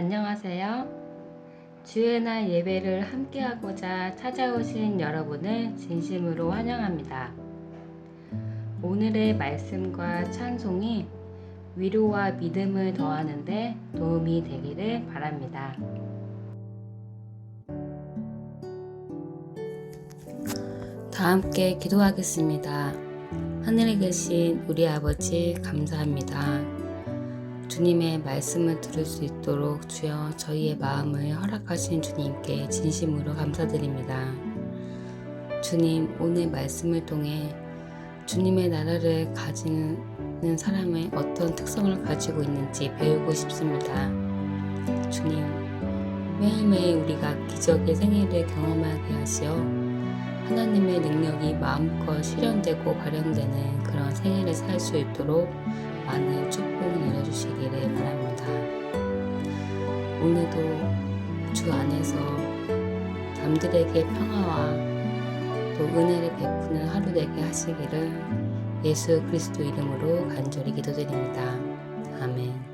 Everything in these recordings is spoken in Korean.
안녕하세요. 주의 날 예배를 함께하고자 찾아오신 여러분을 진심으로 환영합니다. 오늘의 말씀과 찬송이 위로와 믿음을 더하는 데 도움이 되기를 바랍니다. 다 함께 기도하겠습니다. 하늘에 계신 우리 아버지 감사합니다. 주님의 말씀을 들을 수 있도록 주여 저희의 마음을 허락하신 주님께 진심으로 감사드립니다. 주님, 오늘 말씀을 통해 주님의 나라를 가지는 사람의 어떤 특성을 가지고 있는지 배우고 싶습니다. 주님, 매일매일 우리가 기적의 생애를 경험하게 하시어 하나님의 능력이 마음껏 실현되고 발현되는 그런 생애를 살 수 있도록 많은 축복을 내려주시기를 바랍니다. 오늘도 주 안에서 남들에게 평화와 또 은혜를 베푸는 하루 되게 하시기를 예수 그리스도 이름으로 간절히 기도드립니다. 아멘.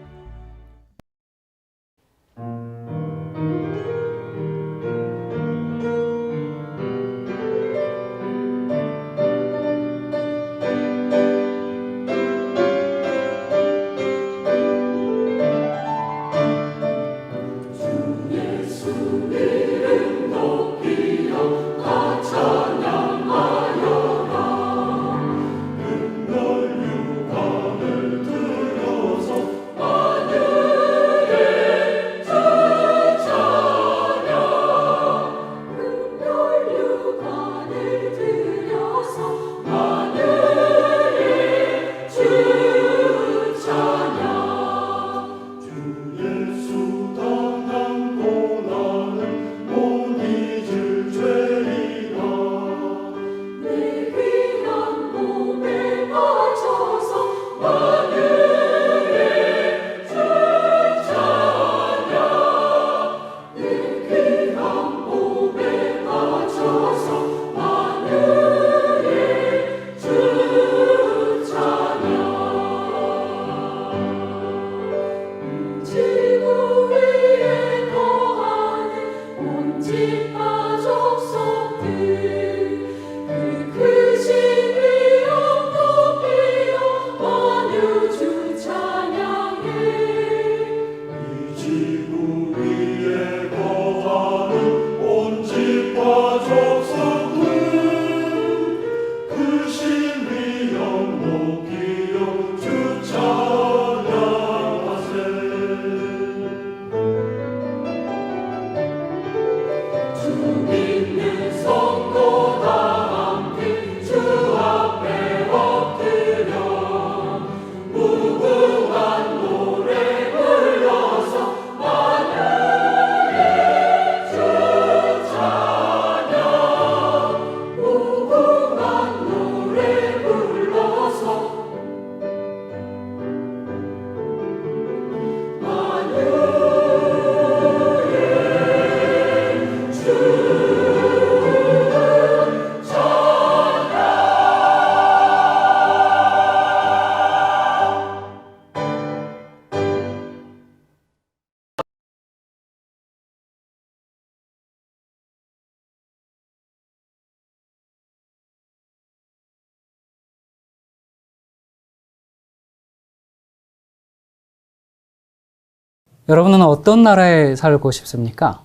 여러분은 어떤 나라에 살고 싶습니까?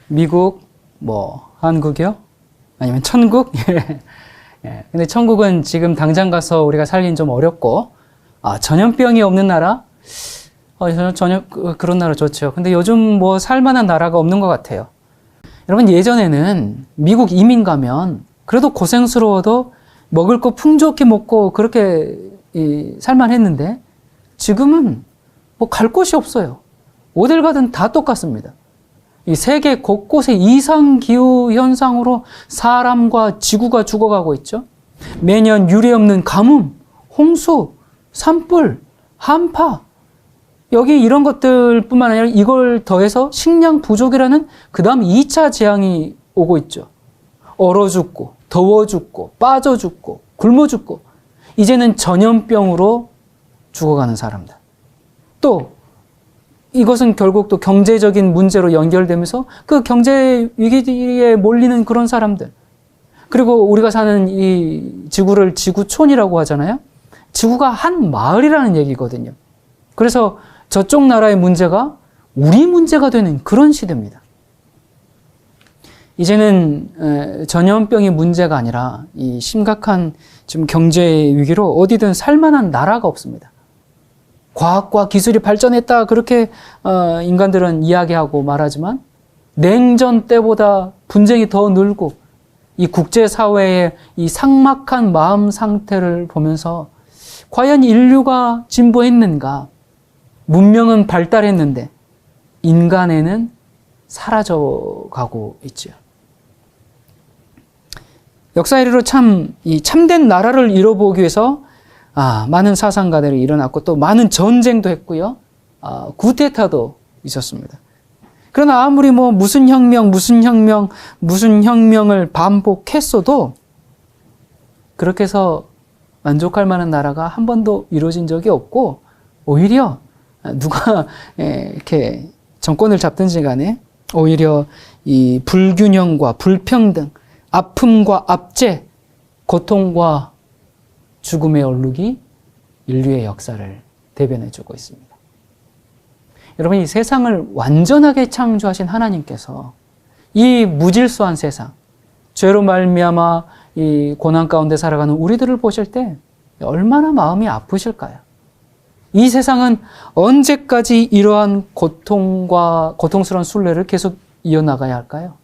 미국, 한국이요? 아니면 천국? 근데 천국은 지금 당장 가서 우리가 살긴 좀 어렵고, 전염병이 없는 나라? 그런 나라 좋죠. 근데 요즘 살만한 나라가 없는 것 같아요. 여러분, 예전에는 미국 이민 가면 그래도 고생스러워도 먹을 거 풍족히 먹고 그렇게 살만했는데, 지금은 갈 곳이 없어요. 어딜 가든 다 똑같습니다. 이 세계 곳곳에 이상기후 현상으로 사람과 지구가 죽어가고 있죠. 매년 유례없는 가뭄, 홍수, 산불, 한파, 여기 이런 것들뿐만 아니라 이걸 더해서 식량 부족이라는 그 다음 2차 재앙이 오고 있죠. 얼어 죽고, 더워 죽고, 빠져 죽고, 굶어 죽고, 이제는 전염병으로 죽어가는 사람들. 또 이것은 결국 또 경제적인 문제로 연결되면서 그 경제 위기에 몰리는 그런 사람들. 그리고 우리가 사는 이 지구를 지구촌이라고 하잖아요. 지구가 한 마을이라는 얘기거든요. 그래서 저쪽 나라의 문제가 우리 문제가 되는 그런 시대입니다. 이제는 전염병이 문제가 아니라 이 심각한 지금 경제 위기로 어디든 살만한 나라가 없습니다. 과학과 기술이 발전했다 그렇게 인간들은 이야기하고 말하지만 냉전 때보다 분쟁이 더 늘고 이 국제사회의 이 삭막한 마음 상태를 보면서 과연 인류가 진보했는가? 문명은 발달했는데 인간에는 사라져가고 있죠. 역사 이래로 이 참된 나라를 이뤄보기 위해서 많은 사상가들이 일어났고 또 많은 전쟁도 했고요. 구테타도 있었습니다. 그러나 아무리 무슨 혁명을 반복했어도 그렇게 해서 만족할 만한 나라가 한 번도 이루어진 적이 없고 오히려 누가 이렇게 정권을 잡든지 간에 오히려 이 불균형과 불평등, 아픔과 압제, 고통과 죽음의 얼룩이 인류의 역사를 대변해주고 있습니다. 여러분, 이 세상을 완전하게 창조하신 하나님께서 이 무질서한 세상, 죄로 말미암아 이 고난 가운데 살아가는 우리들을 보실 때 얼마나 마음이 아프실까요? 이 세상은 언제까지 이러한 고통스러운 순례를 계속 이어나가야 할까요?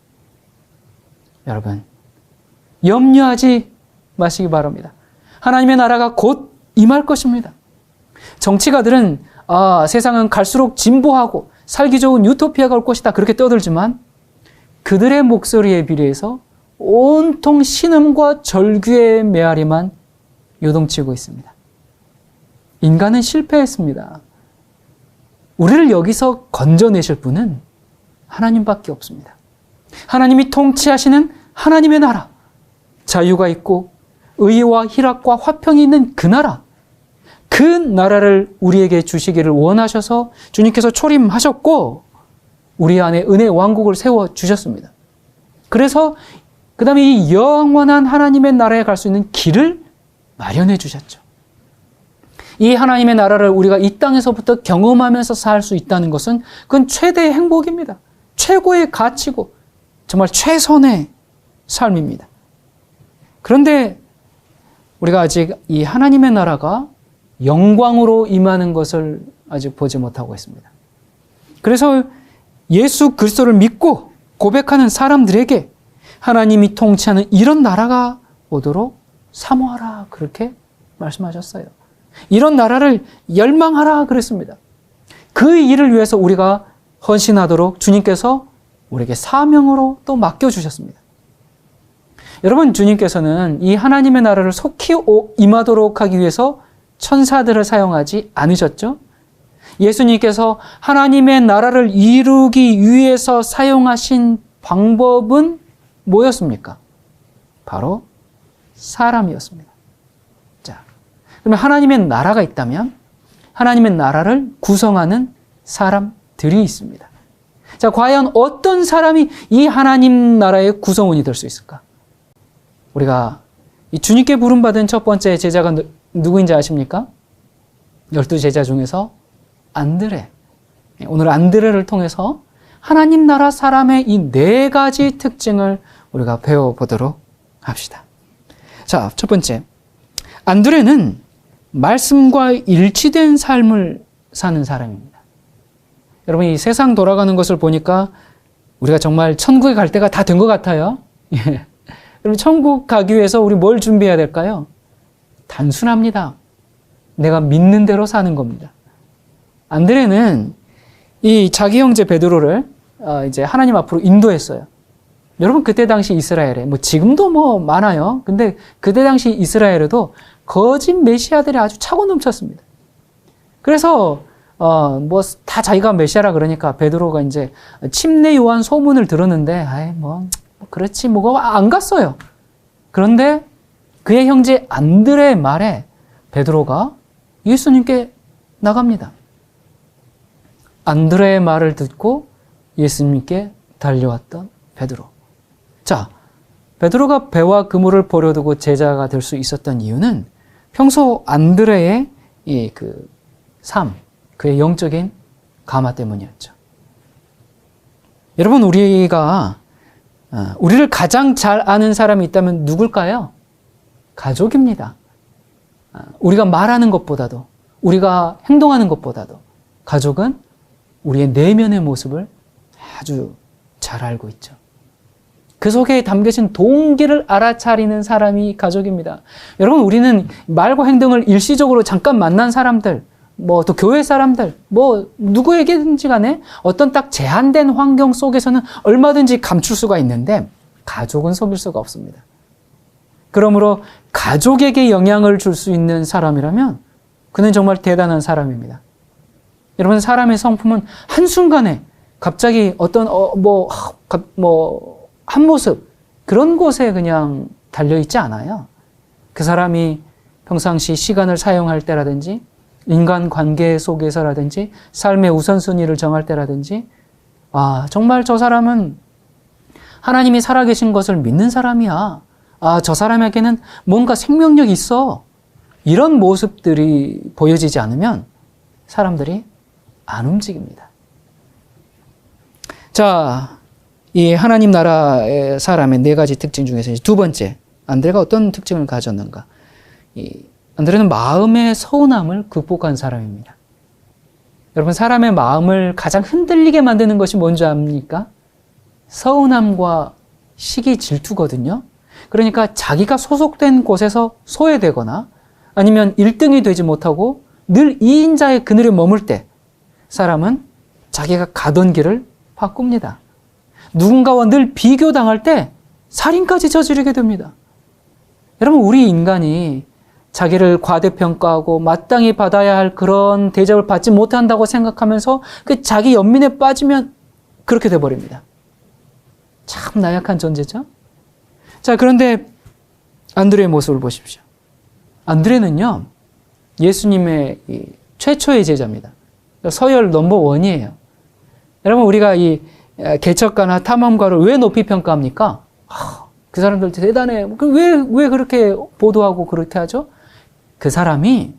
여러분, 염려하지 마시기 바랍니다. 하나님의 나라가 곧 임할 것입니다. 정치가들은 세상은 갈수록 진보하고 살기 좋은 유토피아가 올 것이다 그렇게 떠들지만 그들의 목소리에 비례해서 온통 신음과 절규의 메아리만 요동치고 있습니다. 인간은 실패했습니다. 우리를 여기서 건져내실 분은 하나님밖에 없습니다. 하나님이 통치하시는 하나님의 나라, 자유가 있고 의와 희락과 화평이 있는 그 나라, 그 나라를 우리에게 주시기를 원하셔서 주님께서 초림하셨고 우리 안에 은혜의 왕국을 세워주셨습니다. 그래서 그 다음에 이 영원한 하나님의 나라에 갈 수 있는 길을 마련해 주셨죠. 이 하나님의 나라를 우리가 이 땅에서부터 경험하면서 살 수 있다는 것은 그건 최대의 행복입니다. 최고의 가치고 정말 최선의 삶입니다. 그런데 우리가 아직 이 하나님의 나라가 영광으로 임하는 것을 아직 보지 못하고 있습니다. 그래서 예수 그리스도를 믿고 고백하는 사람들에게 하나님이 통치하는 이런 나라가 오도록 사모하라 그렇게 말씀하셨어요. 이런 나라를 열망하라 그랬습니다. 그 일을 위해서 우리가 헌신하도록 주님께서 우리에게 사명으로 또 맡겨주셨습니다. 여러분, 주님께서는 이 하나님의 나라를 속히 임하도록 하기 위해서 천사들을 사용하지 않으셨죠? 예수님께서 하나님의 나라를 이루기 위해서 사용하신 방법은 뭐였습니까? 바로 사람이었습니다. 자, 그러면 하나님의 나라가 있다면 하나님의 나라를 구성하는 사람들이 있습니다. 자, 과연 어떤 사람이 이 하나님 나라의 구성원이 될 수 있을까? 우리가 이 주님께 부름받은 첫 번째 제자가 누구인지 아십니까? 12제자 중에서 안드레. 오늘 안드레를 통해서 하나님 나라 사람의 이 4가지 특징을 우리가 배워보도록 합시다. 자, 첫 번째. 안드레는 말씀과 일치된 삶을 사는 사람입니다. 여러분, 이 세상 돌아가는 것을 보니까 우리가 정말 천국에 갈 때가 다 된 것 같아요. 예. 그럼 천국 가기 위해서 우리 뭘 준비해야 될까요? 단순합니다. 내가 믿는 대로 사는 겁니다. 안드레는 이 자기 형제 베드로를 이제 하나님 앞으로 인도했어요. 여러분, 그때 당시 이스라엘에 지금도 많아요. 근데 그때 당시 이스라엘에도 거짓 메시아들이 아주 차고 넘쳤습니다. 그래서 다 자기가 메시아라 그러니까 베드로가 이제 침례 요한 소문을 들었는데 그렇지 안 갔어요. 그런데 그의 형제 안드레의 말에 베드로가 예수님께 나갑니다. 안드레의 말을 듣고 예수님께 달려왔던 베드로. 자, 베드로가 배와 그물을 버려두고 제자가 될 수 있었던 이유는 평소 안드레의 이 그 삶, 그의 영적인 감화 때문이었죠. 여러분, 우리를 가장 잘 아는 사람이 있다면 누굴까요? 가족입니다. 우리가 말하는 것보다도, 우리가 행동하는 것보다도 가족은 우리의 내면의 모습을 아주 잘 알고 있죠. 그 속에 담겨진 동기를 알아차리는 사람이 가족입니다. 여러분, 우리는 말과 행동을 일시적으로 잠깐 만난 사람들, 또 교회 사람들, 누구에게든지 간에 어떤 딱 제한된 환경 속에서는 얼마든지 감출 수가 있는데 가족은 속일 수가 없습니다. 그러므로 가족에게 영향을 줄 수 있는 사람이라면 그는 정말 대단한 사람입니다. 여러분, 사람의 성품은 한순간에 갑자기 어떤 한 모습, 그런 곳에 그냥 달려있지 않아요. 그 사람이 평상시 시간을 사용할 때라든지 인간관계 속에서라든지 삶의 우선순위를 정할 때라든지 정말 저 사람은 하나님이 살아계신 것을 믿는 사람이야. 저 사람에게는 뭔가 생명력이 있어. 이런 모습들이 보여지지 않으면 사람들이 안 움직입니다. 자, 이 하나님 나라의 사람의 4가지 특징 중에서 두 번째, 안드레가 어떤 특징을 가졌는가? 안드레는 마음의 서운함을 극복한 사람입니다. 여러분, 사람의 마음을 가장 흔들리게 만드는 것이 뭔지 압니까? 서운함과 시기, 질투거든요. 그러니까 자기가 소속된 곳에서 소외되거나 아니면 1등이 되지 못하고 늘 2인자의 그늘에 머물 때 사람은 자기가 가던 길을 바꿉니다. 누군가와 늘 비교당할 때 살인까지 저지르게 됩니다. 여러분, 우리 인간이 자기를 과대평가하고 마땅히 받아야 할 그런 대접을 받지 못한다고 생각하면서 그 자기 연민에 빠지면 그렇게 돼버립니다. 참 나약한 존재죠? 자, 그런데 안드레의 모습을 보십시오. 안드레는요, 예수님의 최초의 제자입니다. 서열 넘버 1이에요. 여러분, 우리가 이 개척가나 탐험가를 왜 높이 평가합니까? 그 사람들 대단해. 왜 그렇게 보도하고 그렇게 하죠? 그 사람이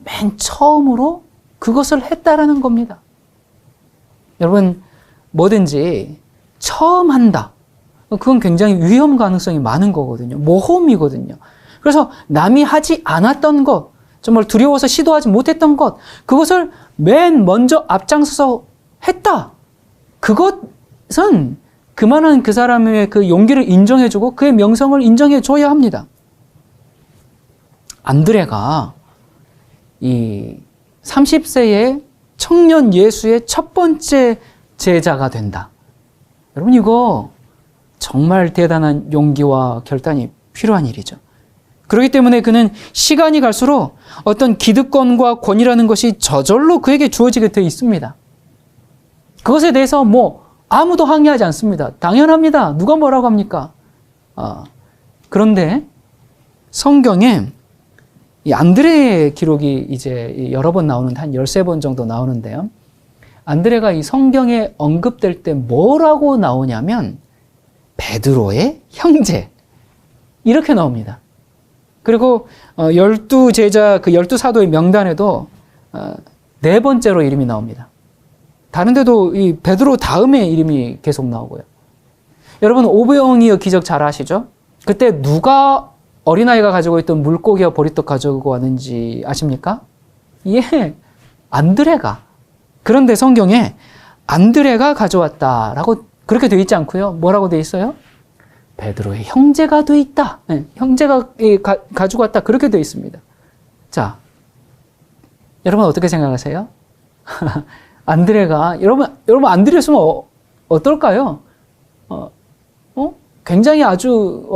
맨 처음으로 그것을 했다라는 겁니다. 여러분, 뭐든지 처음 한다. 그건 굉장히 위험 가능성이 많은 거거든요. 모험이거든요. 그래서 남이 하지 않았던 것, 정말 두려워서 시도하지 못했던 것, 그것을 맨 먼저 앞장서서 했다. 그것은 그만한 그 사람의 그 용기를 인정해주고 그의 명성을 인정해줘야 합니다. 안드레가 이 30세의 청년 예수의 첫 번째 제자가 된다. 여러분, 이거 정말 대단한 용기와 결단이 필요한 일이죠. 그렇기 때문에 그는 시간이 갈수록 어떤 기득권과 권위라는 것이 저절로 그에게 주어지게 되어 있습니다. 그것에 대해서 아무도 항의하지 않습니다. 당연합니다. 누가 뭐라고 합니까? 그런데 성경에 이 안드레의 기록이 이제 여러 번 나오는데 한 13번 정도 나오는데요. 안드레가 이 성경에 언급될 때 뭐라고 나오냐면 베드로의 형제, 이렇게 나옵니다. 그리고 12제자, 그 12사도의 명단에도 4번째로 이름이 나옵니다. 다른 데도 이 베드로 다음에 이름이 계속 나오고요. 여러분, 오병이어 기적 잘 아시죠? 그때 누가 어린아이가 가지고 있던 물고기와 보리떡 가지고 왔는지 아십니까? 예, 안드레가. 그런데 성경에 안드레가 가져왔다라고 그렇게 되어 있지 않고요. 뭐라고 되어 있어요? 베드로의 형제가 되어 있다. 네, 형제가 가지고 왔다. 그렇게 되어 있습니다. 자, 여러분 어떻게 생각하세요? 안드레가, 여러분 안드레였으면 어떨까요? 굉장히 아주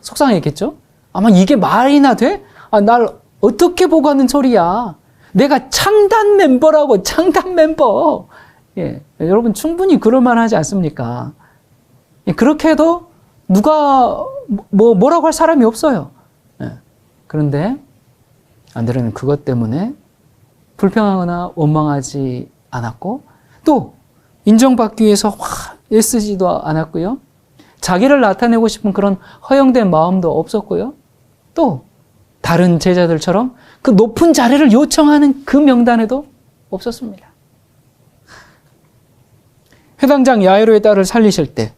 속상했겠죠? 아마 이게 말이나 돼? 날 어떻게 보고 하는 소리야? 내가 창단 멤버라고, 창단 멤버. 예, 여러분 충분히 그럴만하지 않습니까? 예, 그렇게 해도 누가 뭐라고 할 사람이 없어요. 예, 그런데 안드레는 그것 때문에 불평하거나 원망하지 않았고 또 인정받기 위해서 애쓰지도 않았고요. 자기를 나타내고 싶은 그런 허영된 마음도 없었고요. 또 다른 제자들처럼 그 높은 자리를 요청하는 그 명단에도 없었습니다. 회당장 야이로의 딸을 살리실 때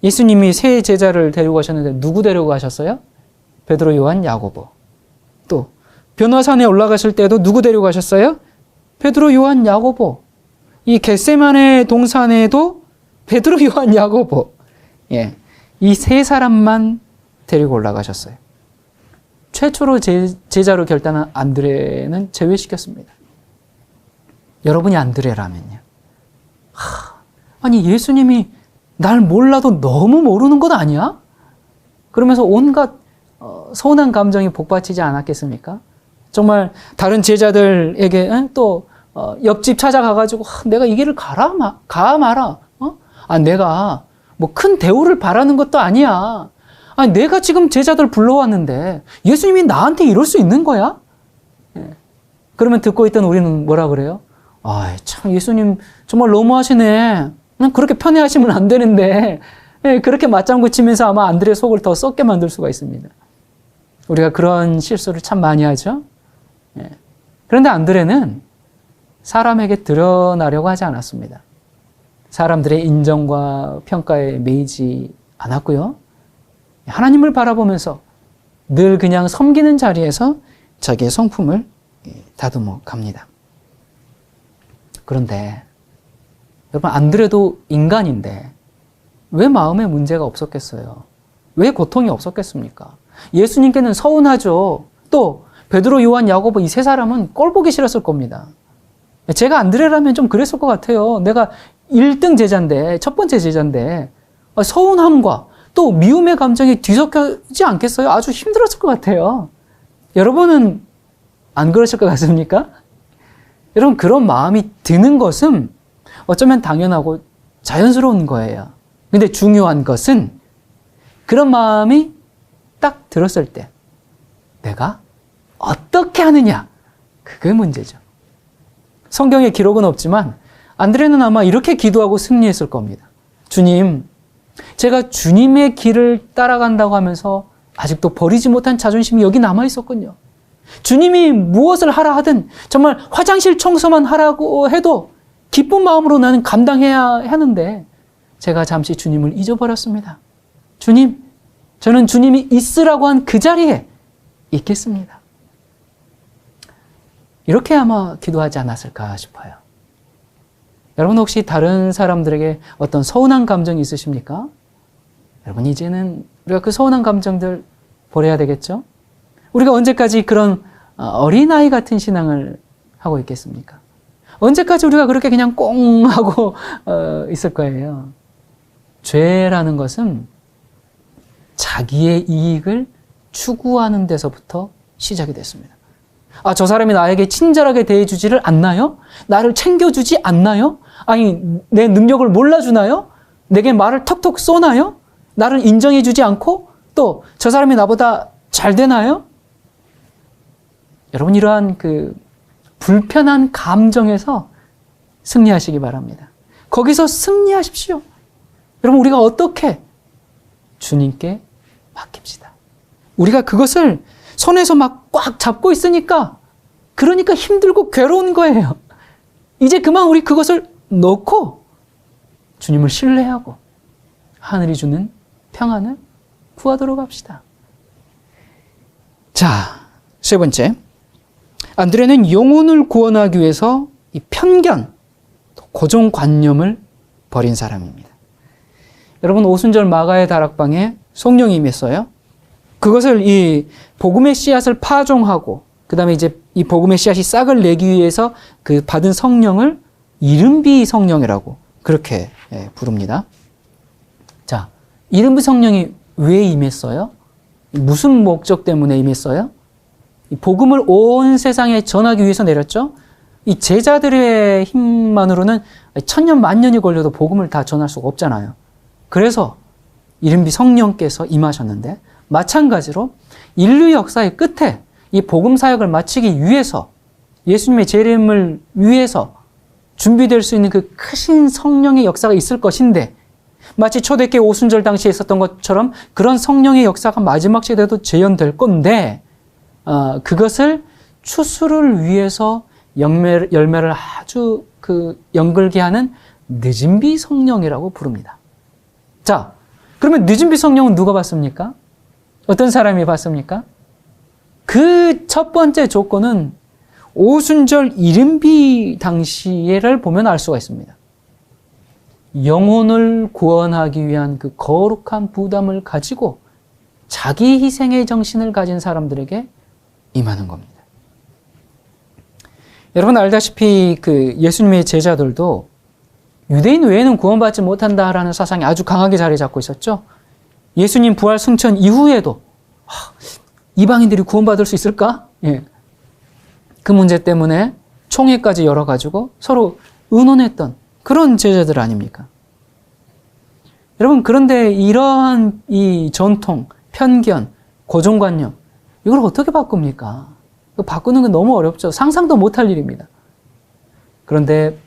예수님이 세 제자를 데리고 가셨는데 누구 데리고 가셨어요? 베드로, 요한, 야고보. 또 변화산에 올라가실 때도 누구 데리고 가셨어요? 베드로, 요한, 야고보. 이 겟세마네 동산에도 베드로, 요한, 야고보. 예, 이 세 사람만 데리고 올라가셨어요. 최초로 제자로 결단한 안드레는 제외시켰습니다. 여러분이 안드레라면요. 아니 예수님이 날 몰라도 너무 모르는 것 아니야? 그러면서 온갖 서운한 감정이 복받치지 않았겠습니까? 정말 다른 제자들에게 또 옆집 찾아가가지고 내가 이 길을 가 마라. 내가 뭐 큰 대우를 바라는 것도 아니야. 아니 내가 지금 제자들 불러왔는데 예수님이 나한테 이럴 수 있는 거야? 예. 그러면 듣고 있던 우리는 뭐라 그래요? 참 예수님 정말 너무하시네. 그렇게 편애하시면 안 되는데 그렇게 맞장구 치면서 아마 안드레 속을 더 썩게 만들 수가 있습니다. 우리가 그런 실수를 참 많이 하죠. 그런데 안드레는 사람에게 드러나려고 하지 않았습니다. 사람들의 인정과 평가에 매이지 않았고요. 하나님을 바라보면서 늘 그냥 섬기는 자리에서 자기의 성품을 다듬어 갑니다. 그런데 여러분 안드레도 인간인데 왜 마음에 문제가 없었겠어요? 왜 고통이 없었겠습니까? 예수님께는 서운하죠. 또 베드로, 요한, 야고보 이 세 사람은 꼴 보기 싫었을 겁니다. 제가 안드레라면 좀 그랬을 것 같아요. 내가 1등 제자인데 첫 번째 제자인데 서운함과 또 미움의 감정이 뒤섞이지 않겠어요? 아주 힘들었을 것 같아요. 여러분은 안 그러실 것 같습니까? 여러분 그런 마음이 드는 것은 어쩌면 당연하고 자연스러운 거예요. 근데 중요한 것은 그런 마음이 딱 들었을 때 내가 어떻게 하느냐, 그게 문제죠. 성경에 기록은 없지만 안드레는 아마 이렇게 기도하고 승리했을 겁니다. 주님, 제가 주님의 길을 따라간다고 하면서 아직도 버리지 못한 자존심이 여기 남아 있었군요. 주님이 무엇을 하라 하든 정말 화장실 청소만 하라고 해도 기쁜 마음으로 나는 감당해야 하는데 제가 잠시 주님을 잊어버렸습니다. 주님, 저는 주님이 있으라고 한 그 자리에 있겠습니다. 이렇게 아마 기도하지 않았을까 싶어요. 여러분 혹시 다른 사람들에게 어떤 서운한 감정이 있으십니까? 여러분 이제는 우리가 그 서운한 감정들 버려야 되겠죠? 우리가 언제까지 그런 어린아이 같은 신앙을 하고 있겠습니까? 언제까지 우리가 그렇게 그냥 꽁 하고 있을 거예요? 죄라는 것은 자기의 이익을 추구하는 데서부터 시작이 됐습니다. 저 사람이 나에게 친절하게 대해주지를 않나요? 나를 챙겨주지 않나요? 아니, 내 능력을 몰라주나요? 내게 말을 턱턱 쏘나요? 나를 인정해주지 않고 또 저 사람이 나보다 잘 되나요? 여러분 이러한 그 불편한 감정에서 승리하시기 바랍니다. 거기서 승리하십시오. 여러분 우리가 어떻게? 주님께 맡깁시다. 우리가 그것을 손에서 막 꽉 잡고 있으니까 그러니까 힘들고 괴로운 거예요. 이제 그만 우리 그것을 놓고 주님을 신뢰하고 하늘이 주는 평안을 구하도록 합시다. 자, 세 번째. 안드레는 영혼을 구원하기 위해서 이 편견, 고정관념을 버린 사람입니다. 여러분 오순절 마가의 다락방에 성령이 임했어요. 그것을 이 복음의 씨앗을 파종하고 그 다음에 이제 이 복음의 씨앗이 싹을 내기 위해서 그 받은 성령을 이른비 성령이라고 그렇게 부릅니다. 자, 이른비 성령이 왜 임했어요? 무슨 목적 때문에 임했어요? 이 복음을 온 세상에 전하기 위해서 내렸죠. 이 제자들의 힘만으로는 천년 만년이 걸려도 복음을 다 전할 수가 없잖아요. 그래서 이른비 성령께서 임하셨는데 마찬가지로 인류 역사의 끝에 이 복음 사역을 마치기 위해서 예수님의 재림을 위해서 준비될 수 있는 그 크신 성령의 역사가 있을 것인데 마치 초대교회 오순절 당시에 있었던 것처럼 그런 성령의 역사가 마지막 시대에도 재현될 건데 그것을 추수를 위해서 열매를 아주 연글게 하는 늦은비 성령이라고 부릅니다. 자, 그러면 늦은비 성령은 누가 받습니까? 어떤 사람이 받습니까? 그 첫 번째 조건은 오순절 이른비 당시를 보면 알 수가 있습니다. 영혼을 구원하기 위한 그 거룩한 부담을 가지고 자기 희생의 정신을 가진 사람들에게 임하는 겁니다. 여러분 알다시피 그 예수님의 제자들도 유대인 외에는 구원받지 못한다라는 사상이 아주 강하게 자리 잡고 있었죠. 예수님 부활 승천 이후에도 이방인들이 구원받을 수 있을까? 예. 그 문제 때문에 총회까지 열어가지고 서로 의논했던 그런 제자들 아닙니까? 여러분, 그런데 이러한 이 전통, 편견, 고정관념, 이걸 어떻게 바꿉니까? 바꾸는 건 너무 어렵죠. 상상도 못할 일입니다. 그런데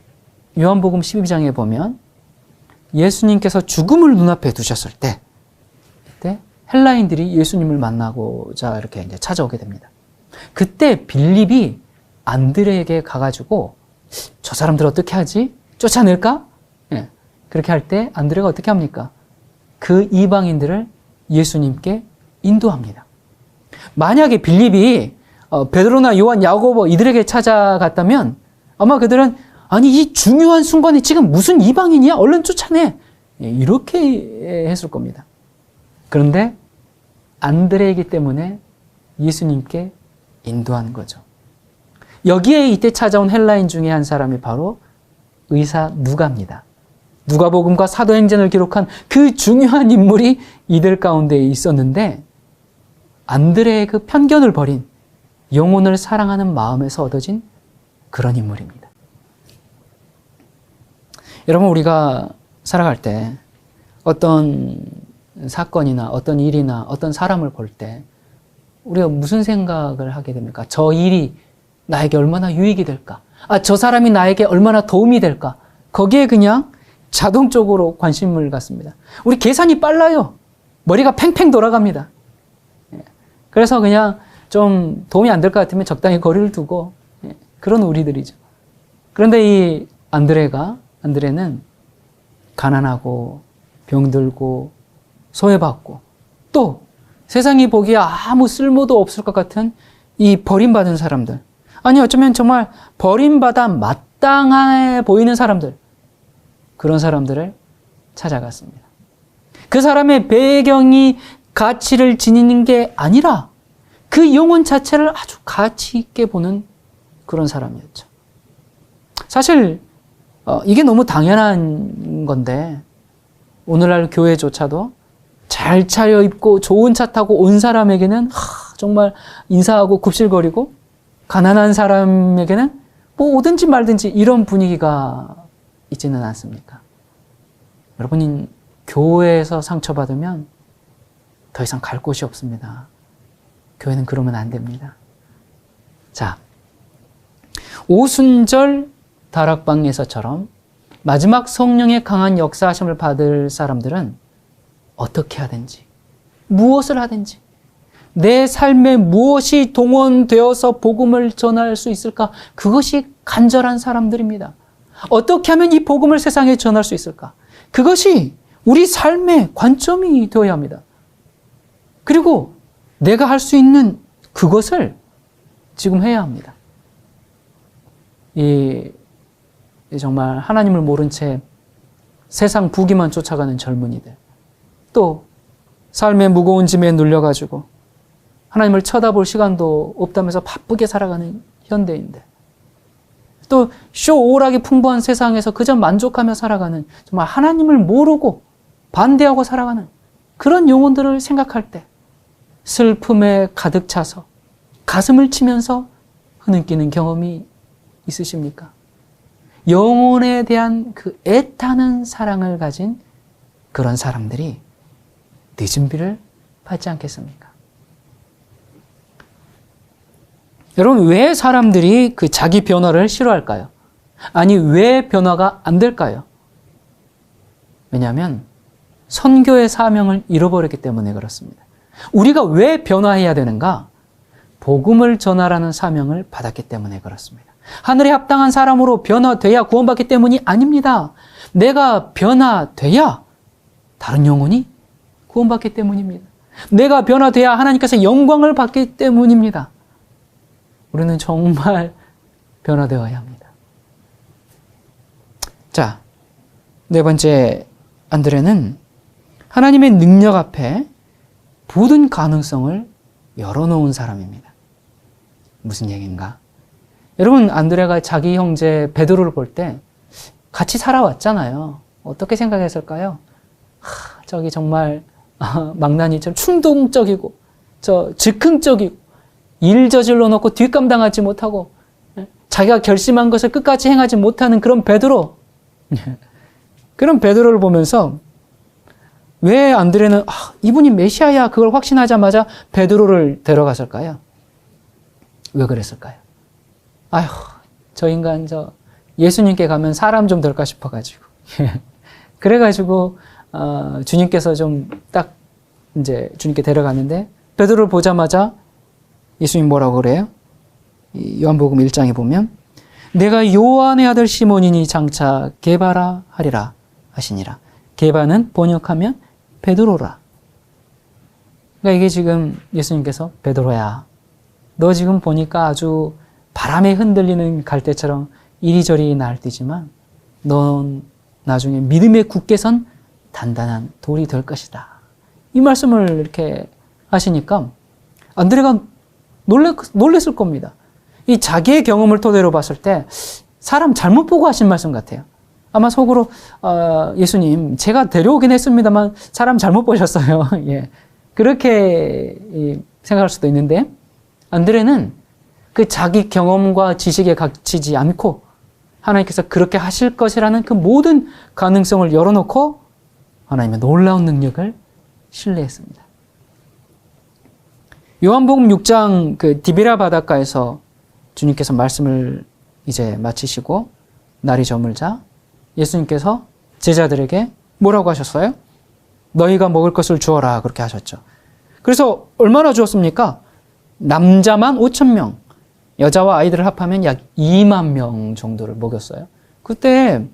요한복음 12장에 보면 예수님께서 죽음을 눈앞에 두셨을 때, 그때 헬라인들이 예수님을 만나고자 이렇게 이제 찾아오게 됩니다. 그때 빌립이 안드레에게 가가지고 저 사람들 어떻게 하지? 쫓아낼까? 예. 그렇게 할 때 안드레가 어떻게 합니까? 그 이방인들을 예수님께 인도합니다. 만약에 빌립이 베드로나 요한, 야고보 이들에게 찾아갔다면 아마 그들은 아니 이 중요한 순간에 지금 무슨 이방인이야? 얼른 쫓아내! 이렇게 했을 겁니다. 그런데 안드레이기 때문에 예수님께 인도하는 거죠. 여기에 이때 찾아온 헬라인 중에 한 사람이 바로 의사 누가입니다. 누가복음과 사도행전을 기록한 그 중요한 인물이 이들 가운데 있었는데 안드레의 그 편견을 버린 영혼을 사랑하는 마음에서 얻어진 그런 인물입니다. 여러분, 우리가 살아갈 때 어떤 사건이나 어떤 일이나 어떤 사람을 볼 때 우리가 무슨 생각을 하게 됩니까? 저 일이 나에게 얼마나 유익이 될까? 저 사람이 나에게 얼마나 도움이 될까? 거기에 그냥 자동적으로 관심을 갖습니다. 우리 계산이 빨라요. 머리가 팽팽 돌아갑니다. 그래서 그냥 좀 도움이 안 될 것 같으면 적당히 거리를 두고 그런 우리들이죠. 그런데 이 안드레는 가난하고 병들고 소외받고 또 세상이 보기에 아무 쓸모도 없을 것 같은 이 버림받은 사람들, 아니 어쩌면 정말 버림받아 마땅해 보이는 사람들, 그런 사람들을 찾아갔습니다. 그 사람의 배경이 가치를 지니는 게 아니라 그 영혼 자체를 아주 가치 있게 보는 그런 사람이었죠. 사실 이게 너무 당연한 건데 오늘날 교회조차도 잘 차려입고 좋은 차 타고 온 사람에게는 정말 인사하고 굽실거리고 가난한 사람에게는 뭐 오든지 말든지 이런 분위기가 있지는 않습니까? 여러분, 교회에서 상처받으면 더 이상 갈 곳이 없습니다. 교회는 그러면 안 됩니다. 자, 오순절 다락방에서처럼 마지막 성령의 강한 역사하심을 받을 사람들은 어떻게 하든지, 무엇을 하든지, 내 삶에 무엇이 동원되어서 복음을 전할 수 있을까? 그것이 간절한 사람들입니다. 어떻게 하면 이 복음을 세상에 전할 수 있을까? 그것이 우리 삶의 관점이 되어야 합니다. 그리고 내가 할 수 있는 그것을 지금 해야 합니다. 정말 하나님을 모른 채 세상 부귀만 쫓아가는 젊은이들, 또 삶의 무거운 짐에 눌려가지고 하나님을 쳐다볼 시간도 없다면서 바쁘게 살아가는 현대인들, 또 쇼오락이 풍부한 세상에서 그저 만족하며 살아가는 정말 하나님을 모르고 반대하고 살아가는 그런 영혼들을 생각할 때 슬픔에 가득 차서 가슴을 치면서 흐느끼는 경험이 있으십니까? 영혼에 대한 그 애타는 사랑을 가진 그런 사람들이 늦은 비를 받지 않겠습니까? 여러분, 왜 사람들이 그 자기 변화를 싫어할까요? 아니, 왜 변화가 안 될까요? 왜냐하면 선교의 사명을 잃어버렸기 때문에 그렇습니다. 우리가 왜 변화해야 되는가? 복음을 전하라는 사명을 받았기 때문에 그렇습니다. 하늘에 합당한 사람으로 변화돼야 구원받기 때문이 아닙니다. 내가 변화돼야 다른 영혼이 구원받기 때문입니다. 내가 변화돼야 하나님께서 영광을 받기 때문입니다. 우리는 정말 변화되어야 합니다. 자, 네 번째 안드레는 하나님의 능력 앞에 모든 가능성을 열어놓은 사람입니다. 무슨 얘기인가? 여러분, 안드레가 자기 형제 베드로를 볼 때 같이 살아왔잖아요. 어떻게 생각했을까요? 저기 정말 망나니처럼 충동적이고 즉흥적이고 일 저질러 놓고 뒷감당하지 못하고 자기가 결심한 것을 끝까지 행하지 못하는 그런 베드로. 그런 베드로를 보면서 왜 안드레는 이분이 메시아야 그걸 확신하자마자 베드로를 데려갔을까요? 왜 그랬을까요? 아휴, 저 인간 예수님께 가면 사람 좀 될까 싶어가지고 그래가지고 주님께서 좀 딱 이제 주님께 데려갔는데 베드로를 보자마자 예수님 뭐라고 그래요? 요한복음 1장에 보면 내가 요한의 아들 시몬이니 장차 게바라 하리라 하시니라. 게바는 번역하면 베드로라. 그러니까 이게 지금 예수님께서 베드로야, 너 지금 보니까 아주 바람에 흔들리는 갈대처럼 이리저리 날뛰지만 넌 나중에 믿음에 굳게 선 단단한 돌이 될 것이다. 이 말씀을 이렇게 하시니까 안드레가 놀랬을 겁니다. 이 자기의 경험을 토대로 봤을 때 사람 잘못 보고 하신 말씀 같아요. 아마 속으로 예수님 제가 데려오긴 했습니다만 사람 잘못 보셨어요. 예. 그렇게 생각할 수도 있는데 안드레는 그 자기 경험과 지식에 갇히지 않고 하나님께서 그렇게 하실 것이라는 그 모든 가능성을 열어놓고 하나님의 놀라운 능력을 신뢰했습니다. 요한복음 6장 그 디비라 바닷가에서 주님께서 말씀을 이제 마치시고 날이 저물자 예수님께서 제자들에게 뭐라고 하셨어요? 너희가 먹을 것을 주어라 그렇게 하셨죠. 그래서 얼마나 주었습니까? 남자만 5,000명, 여자와 아이들을 합하면 약 2만 명 정도를 먹였어요. 그때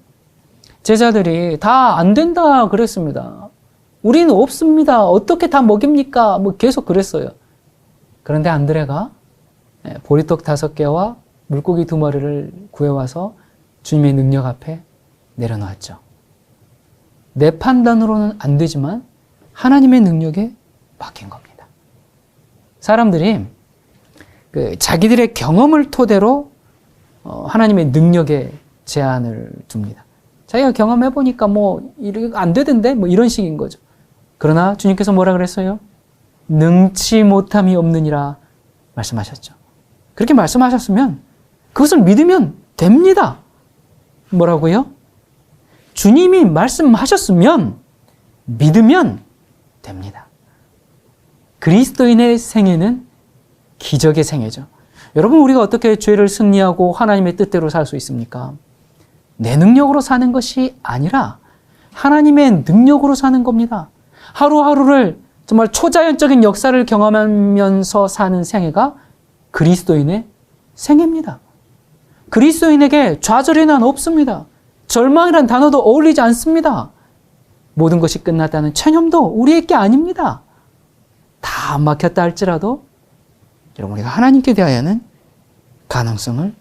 제자들이 다 안 된다 그랬습니다. 우리는 없습니다. 어떻게 다 먹입니까? 뭐 계속 그랬어요. 그런데 안드레가 보리떡 5개와 물고기 2마리를 구해와서 주님의 능력 앞에 내려놓았죠. 내 판단으로는 안 되지만 하나님의 능력에 맡긴 겁니다. 사람들이 자기들의 경험을 토대로 하나님의 능력에 제한을 둡니다. 자기가 경험해보니까 이렇게 안 되던데? 이런 식인 거죠. 그러나 주님께서 뭐라 그랬어요? 능치 못함이 없느니라 말씀하셨죠. 그렇게 말씀하셨으면 그것을 믿으면 됩니다. 뭐라고요? 주님이 말씀하셨으면 믿으면 됩니다. 그리스도인의 생애는 기적의 생애죠. 여러분, 우리가 어떻게 죄를 승리하고 하나님의 뜻대로 살 수 있습니까? 내 능력으로 사는 것이 아니라 하나님의 능력으로 사는 겁니다. 하루하루를 정말 초자연적인 역사를 경험하면서 사는 생애가 그리스도인의 생애입니다. 그리스도인에게 좌절이란 없습니다. 절망이란 단어도 어울리지 않습니다. 모든 것이 끝났다는 체념도 우리의 게 아닙니다. 다 막혔다 할지라도 여러분, 우리가 하나님께 대하여는 가능성을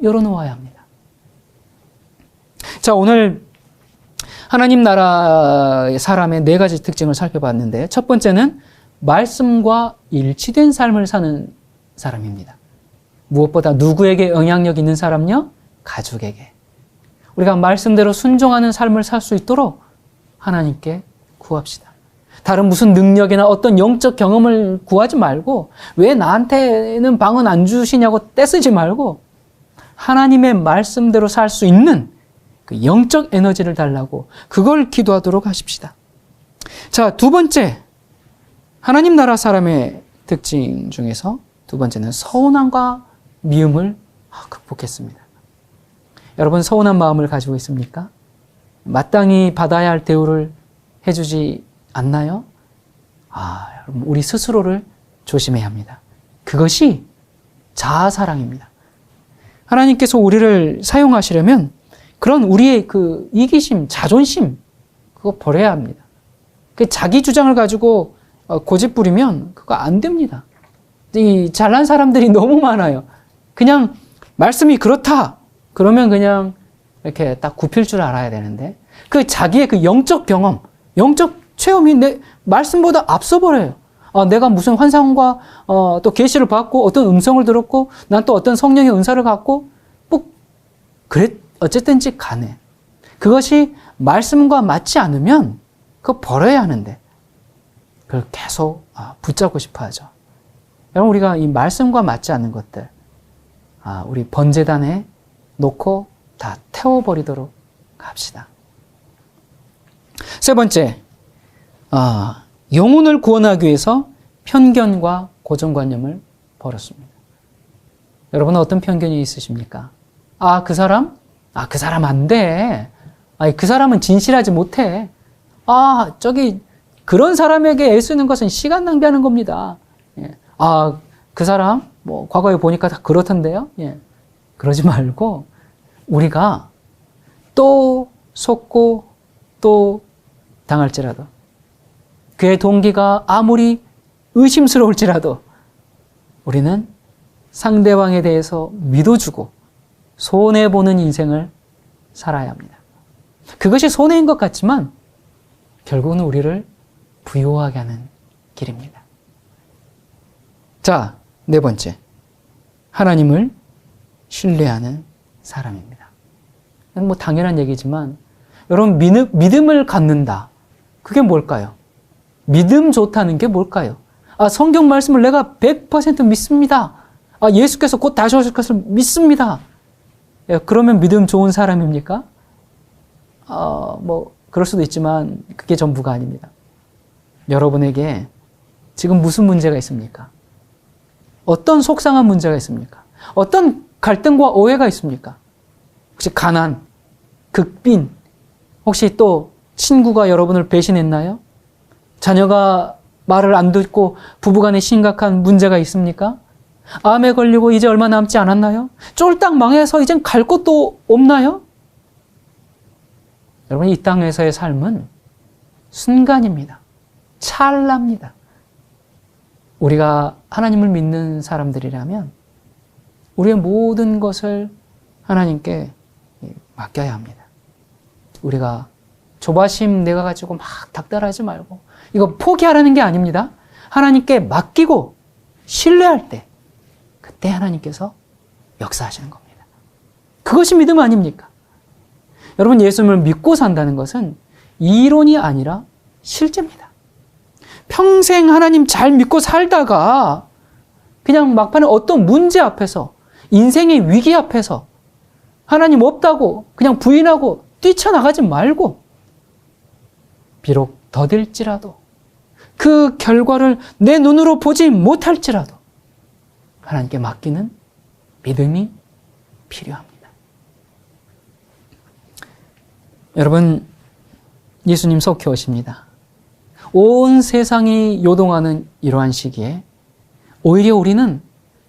열어놓아야 합니다. 자, 오늘 하나님 나라의 사람의 4가지 특징을 살펴봤는데 첫 번째는 말씀과 일치된 삶을 사는 사람입니다. 무엇보다 누구에게 영향력 있는 사람요? 가족에게. 우리가 말씀대로 순종하는 삶을 살 수 있도록 하나님께 구합시다. 다른 무슨 능력이나 어떤 영적 경험을 구하지 말고 왜 나한테는 방은 안 주시냐고 떼쓰지 말고 하나님의 말씀대로 살 수 있는 그 영적 에너지를 달라고 그걸 기도하도록 하십시다. 자, 2번째, 하나님 나라 사람의 특징 중에서 2번째는 서운함과 미움을 극복했습니다. 여러분 서운한 마음을 가지고 있습니까? 마땅히 받아야 할 대우를 해주지 않나요? 여러분 우리 스스로를 조심해야 합니다. 그것이 자아사랑입니다. 하나님께서 우리를 사용하시려면 그런 우리의 그 이기심, 자존심 그거 버려야 합니다. 그 자기 주장을 가지고 고집 부리면 그거 안 됩니다. 이 잘난 사람들이 너무 많아요. 그냥 말씀이 그렇다. 그러면 그냥 이렇게 딱 굽힐 줄 알아야 되는데 그 자기의 그 영적 경험, 영적 체험이 내 말씀보다 앞서 버려요. 내가 무슨 환상과 또 계시를 받고 어떤 음성을 들었고 난 또 어떤 성령의 은사를 갖고 뭐 그래 어쨌든지 간에 그것이 말씀과 맞지 않으면 그거 버려야 하는데 그걸 계속 붙잡고 싶어 하죠. 여러분 우리가 이 말씀과 맞지 않는 것들 우리 번제단에 놓고 다 태워버리도록 합시다. 세 번째, 영혼을 구원하기 위해서 편견과 고정관념을 버렸습니다. 여러분은 어떤 편견이 있으십니까? 그 사람 안 돼. 그 사람은 진실하지 못해. 그런 사람에게 애쓰는 것은 시간 낭비하는 겁니다. 그 사람, 과거에 보니까 다 그렇던데요? 그러지 말고, 우리가 또 속고 또 당할지라도, 그의 동기가 아무리 의심스러울지라도, 우리는 상대방에 대해서 믿어주고, 손해보는 인생을 살아야 합니다. 그것이 손해인 것 같지만, 결국은 우리를 부유하게 하는 길입니다. 자, 네 번째. 하나님을 신뢰하는 사람입니다. 당연한 얘기지만, 여러분, 믿음을 갖는다. 그게 뭘까요? 믿음 좋다는 게 뭘까요? 성경 말씀을 내가 100% 믿습니다. 예수께서 곧 다시 오실 것을 믿습니다. 그러면 믿음 좋은 사람입니까? 그럴 수도 있지만, 그게 전부가 아닙니다. 여러분에게 지금 무슨 문제가 있습니까? 어떤 속상한 문제가 있습니까? 어떤 갈등과 오해가 있습니까? 혹시 가난, 극빈, 혹시 또 친구가 여러분을 배신했나요? 자녀가 말을 안 듣고 부부간에 심각한 문제가 있습니까? 암에 걸리고 이제 얼마 남지 않았나요? 쫄딱 망해서 이젠 갈 곳도 없나요? 여러분, 이 땅에서의 삶은 순간입니다. 찰나입니다. 우리가 하나님을 믿는 사람들이라면 우리의 모든 것을 하나님께 맡겨야 합니다. 우리가 조바심 내가 가지고 막 닥달하지 말고 이거 포기하라는 게 아닙니다. 하나님께 맡기고 신뢰할 때 그때 하나님께서 역사하시는 겁니다. 그것이 믿음 아닙니까? 여러분, 예수님을 믿고 산다는 것은 이론이 아니라 실제입니다. 평생 하나님 잘 믿고 살다가 그냥 막판에 어떤 문제 앞에서 인생의 위기 앞에서 하나님 없다고 그냥 부인하고 뛰쳐나가지 말고 비록 더딜지라도 그 결과를 내 눈으로 보지 못할지라도 하나님께 맡기는 믿음이 필요합니다. 여러분, 예수님 속히 오십니다. 온 세상이 요동하는 이러한 시기에 오히려 우리는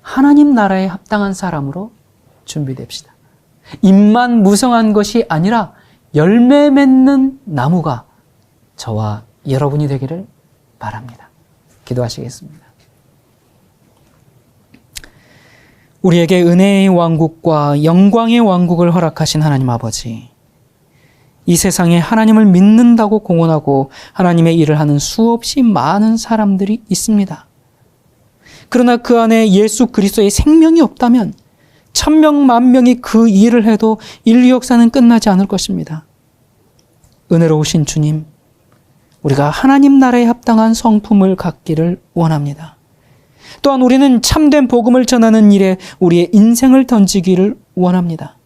하나님 나라에 합당한 사람으로 준비됩시다. 잎만 무성한 것이 아니라 열매 맺는 나무가 저와 여러분이 되기를 바랍니다. 기도하시겠습니다. 우리에게 은혜의 왕국과 영광의 왕국을 허락하신 하나님 아버지, 이 세상에 하나님을 믿는다고 공언하고 하나님의 일을 하는 수없이 많은 사람들이 있습니다. 그러나 그 안에 예수 그리스도의 생명이 없다면 1000명, 10,000명이 그 일을 해도 인류 역사는 끝나지 않을 것입니다. 은혜로우신 주님, 우리가 하나님 나라에 합당한 성품을 갖기를 원합니다. 또한 우리는 참된 복음을 전하는 일에 우리의 인생을 던지기를 원합니다.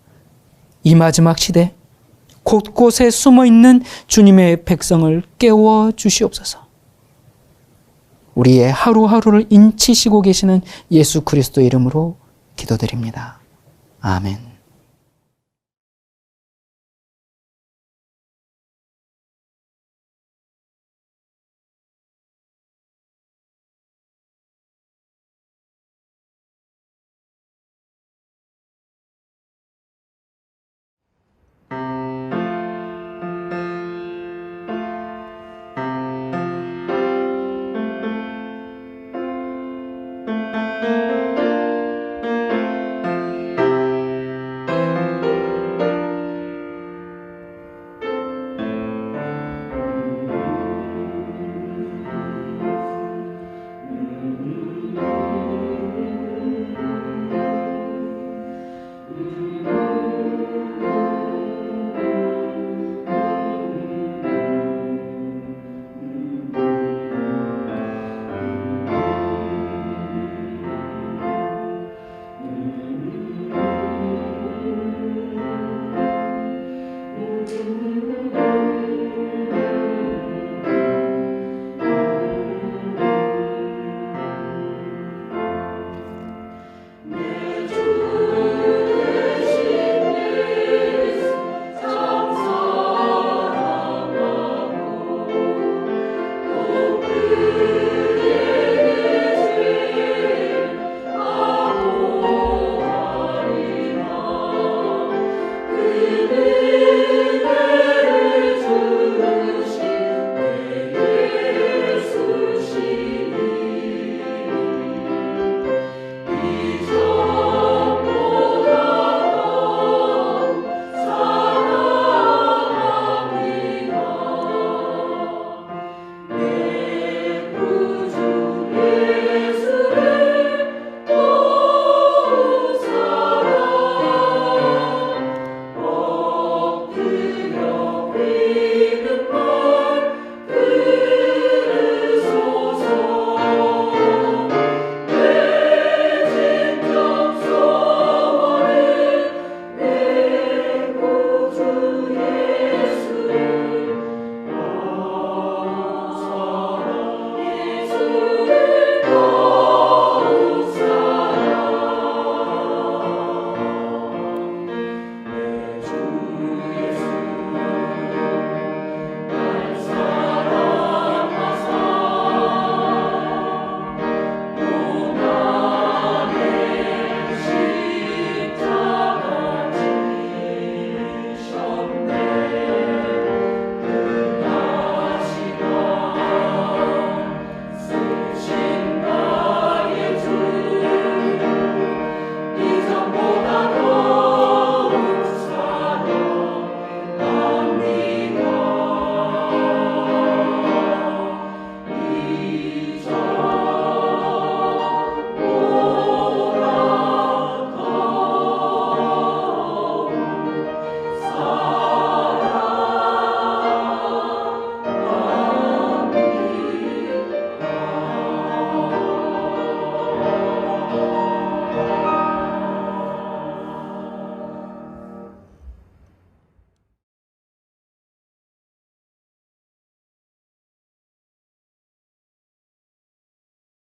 이 마지막 시대 곳곳에 숨어있는 주님의 백성을 깨워 주시옵소서. 우리의 하루하루를 인치시고 계시는 예수 그리스도 이름으로 기도드립니다. 아멘.